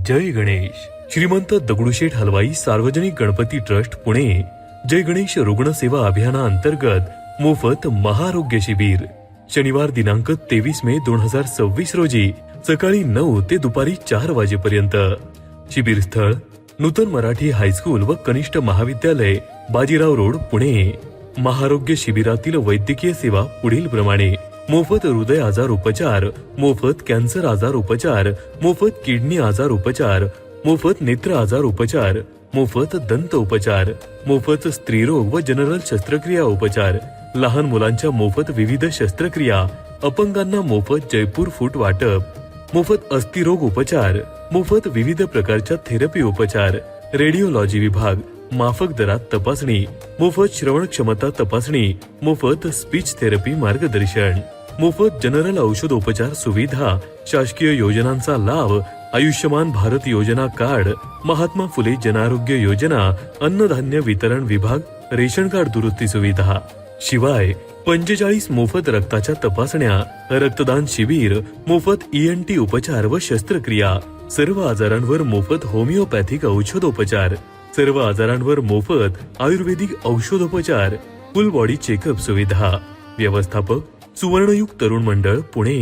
जय गणेश. श्रीमंत दगडूशेठ हलवाई सार्वजनिक गणपती ट्रस्ट पुणे जय गणेश रुग्णसेवा अभियानाअंतर्गत मोफत महाआरोग्य शिबिर शनिवार दिनांक 23 मे 2026 रोजी सकाळी 9 ते दुपारी 4 वाजेपर्यंत. शिबिर स्थळ नूतन मराठी हायस्कूल व कनिष्ठ महाविद्यालय बाजीराव रोड पुणे. महाआरोग्य शिबिरातील वैद्यकीय सेवा पुढील प्रमाणे: मोफत हृदय आजार उपचार, मोफत कॅन्सर आजार उपचार, मोफत किडनी आजार उपचार, मोफत नेत्र आजार उपचार, मोफत दंत उपचार, मोफत स्त्रीरोग व जनरल शस्त्रक्रिया उपचार, लहान मुलांच्या मोफत विविध शस्त्रक्रिया, अपंगांना मोफत जयपूर फूट वाटप, मोफत अस्थिरोग उपचार, मोफत विविध प्रकारच्या थेरपी उपचार, रेडिओलॉजी विभाग, माफक दरात तपासणी, मोफत श्रवण क्षमता तपासणी, मोफत स्पीच थेरपी मार्गदर्शन, मोफत जनरल औषधोपचार सुविधा, शासकीय योजनांचा लाभ, आयुष्यमान भारत योजना कार्ड, महात्मा फुले जनआरोग्य योजना, अन्नधान्य वितरण विभाग, रेशन कार्ड दुरुस्ती सुविधा. शिवाय 45 मोफत रक्ताच्या तपासण्या, रक्तदान शिबिर, मोफत ENT उपचार व शस्त्रक्रिया, सर्व आजारांवर मोफत होमिओपॅथिक औषधोपचार, सर्व आजारांवर मोफत आयुर्वेदिक औषधोपचार, फुल बॉडी चेकअप सुविधा. व्यवस्थापक सुवर्णयुग तरुण मंडळ पुणे.